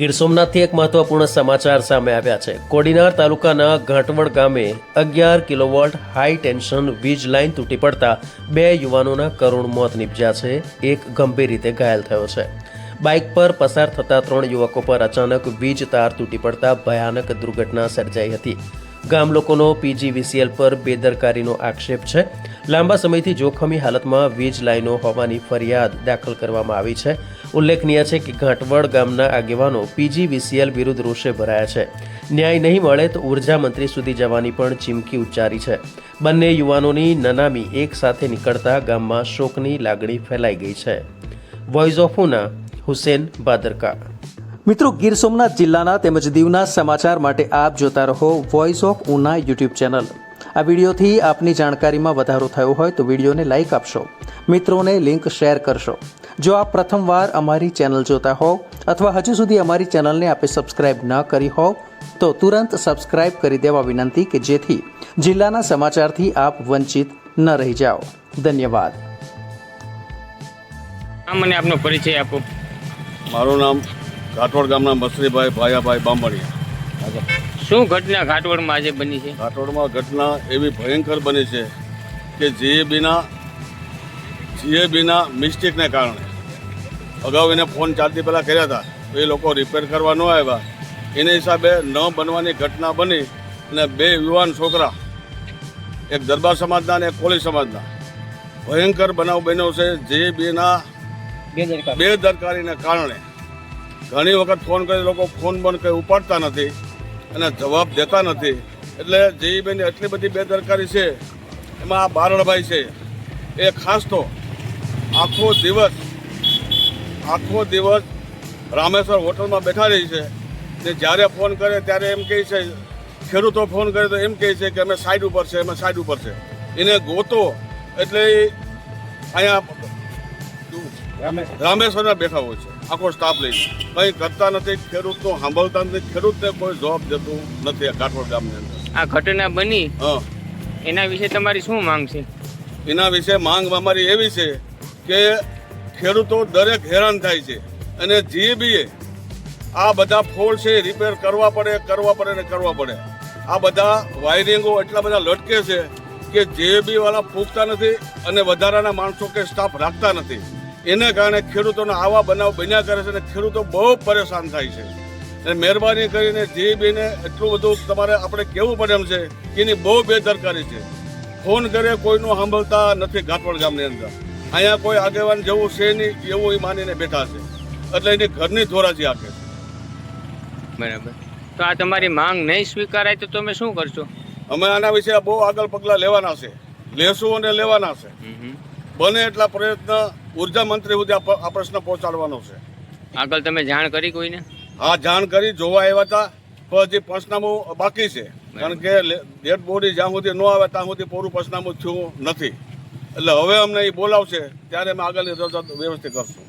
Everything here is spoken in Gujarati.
ગીર સોમનાથથી એક મહત્વપૂર્ણ સમાચાર સામે આવ્યા છે। કોડીનાર તાલુકાના ઘાંટવડ ગામે 11 કિલોવોલ્ટ હાઈ ટેન્શન વીજ લાઇન તૂટી પડતા 2 યુવાનોના કરુણ મોત નીપજ્યા છે। એક ગંભીર રીતે ઘાયલ થયો છે। બાઇક પર પસાર થતા 3 યુવકો પર અચાનક વીજ તાર તૂટી પડતા ભયાનક દુર્ઘટના સર્જાઈ હતી। ગામ લોકોનો પીજીવીસીએલ પર બેદરકારીનો આક્ષેપ છે। લાંબા સમયથી જોખમી હાલતમાં વીજ લાઇનો હોવાની ફરિયાદ દાખલ કરવામાં આવી છે। ઉલ્લેખનીય છે કે ઘાંટવડ ગામના આગેવાનો પીજીવીસીએલ વિરુદ્ધ રોષે ભરાયા છે। ન્યાય નહીં મળે તો ઉર્જા મંત્રી સુધી જવાની પણ ચીમકી ઉચ્ચારી છે। બંને યુવાનોની નનામી એક સાથે નીકળતા ગામમાં શોકની લાગણી ફેલાઈ ગઈ છે। Voice of Una, Hussain Bhadarka. મિત્રો, ગીર સોમનાથ જિલ્લાના તેમજ દીવના સમાચાર માટે આપ જોતા રહો voice of Una YouTube channel. આ વિડીયોથી આપની જાણકારીમાં વધારો થયો હોય તો વિડીયોને લાઇક આપશો, મિત્રોને લિંક શેર કરશો। જો આપ પ્રથમવાર અમારી ચેનલ જોતા હોવ અથવા હજુ સુધી અમારી ચેનલને આપે સબસ્ક્રાઇબ ન કરી હોવ તો તુરંત સબસ્ક્રાઇબ કરી દેવા વિનંતી કે જેથી જિલ્લાના સમાચારથી આપ વંચિત ન રહી જાઓ। ધન્યવાદ। મને આપનો પરિચય આપો। મારું નામ ઘાટવડ ગામના મસરીભાઈ ભાયાભાઈ બામણીયા। શું ઘટના ઘાટવડમાં આજે બની છે? ઘાટવડમાં ઘટના એવી ભયંકર બની છે કે જીએબીના મિસ્ટેકને કારણે અગાઉ એને ફોન 4 દી પહેલાં કર્યા હતા તો એ લોકો રિપેર કરવા ન આવ્યા, એને હિસાબે ન બનવાની ઘટના બની અને 2 યુવાન છોકરા, એક દરબાર સમાજના અને એક કોળી સમાજના ભયંકર બનાવ બન્યો છે। જીએબીના બેદરકારીને કારણે ઘણી વખત ફોન કરી લોકો ફોન બંધ કંઈ ઉપાડતા નથી અને જવાબ દેતા નથી, એટલે જીઈબીની એટલી બધી બેદરકારી છે। એમાં આ બારણભાઈ છે એ ખાસ તો આખો દિવસ રામેશ્વર હોટલમાં બેઠા રહી છે ને જ્યારે ફોન કરે ત્યારે એમ કહે છે, ખેડૂતો ફોન કરે તો એમ કહે છે કે અમે સાઈડ ઉપર છે, એને ગોતો એટલે અહીંયા રામેશ્વરમાં બેઠા હોય છે આખો સ્ટાફ લઈને, કંઈ કરતા નથી, ખેડૂતનું સાંભળતા નથી, ખેડૂતને કોઈ જવાબ દેતું નથી આ ઘાટવડ ગામની અંદર। આ ઘટના બની એના વિશે તમારી શું માંગ છે? એના વિશે માંગ અમારી એવી છે કે ખેડૂતો દરેક હેરાન થાય છે અને જીએબીએ આ બધા ફોલ્ટ છે રિપેર કરવા પડે। આ બધા વાયરિંગો એટલા બધા લટકે છે કે જીએબી વાળા પૂછતા નથી અને વધારાના માણસો કે સ્ટાફ રાખતા નથી, એને કારણે ખેડૂતોના આવા બનાવ બન્યા કરે છે અને ખેડૂતો બહુ પરેશાન થાય છે। અને મહેરબાની કરીને જીબીને એટલું બધું તમારે આપણે કહેવું પડે એમ છે કે એની બહુ બેદરકારી છે। ફોન કરે કોઈનું સાંભળતા નથી ઘાટવડ ગામની અંદર, અહીંયા કોઈ આગેવાન જેવું છે નહીં એવું એ માનીને બેઠા છે, એટલે એની ઘરની ધોરાજી આપે છે। બરાબર, તો આ તમારી માંગ નહીં સ્વીકારાય તો તમે શું કરશો? અમે આના વિશે બહુ આગળ પગલાં લેવાના છે, લેશું અને લેવાના છે। બને એટલા પ્રયત્ન ઉર્જા મંત્રી સુધી આ પ્રશ્ન પહોંચાડવાનો છે। આગળ તમે જાણ કરી કોઈને? હા, જાણ કરી, જોવા આવ્યા હતા પણ હજી પંચનામું બાકી છે, કારણ કે ડેડ બોડી જ્યાં સુધી ન આવે ત્યાં સુધી પૂરું પંચનામું થયું નથી, એટલે હવે અમને એ બોલાવશે ત્યારે અમે આગળની વ્યવસ્થિત કરશું।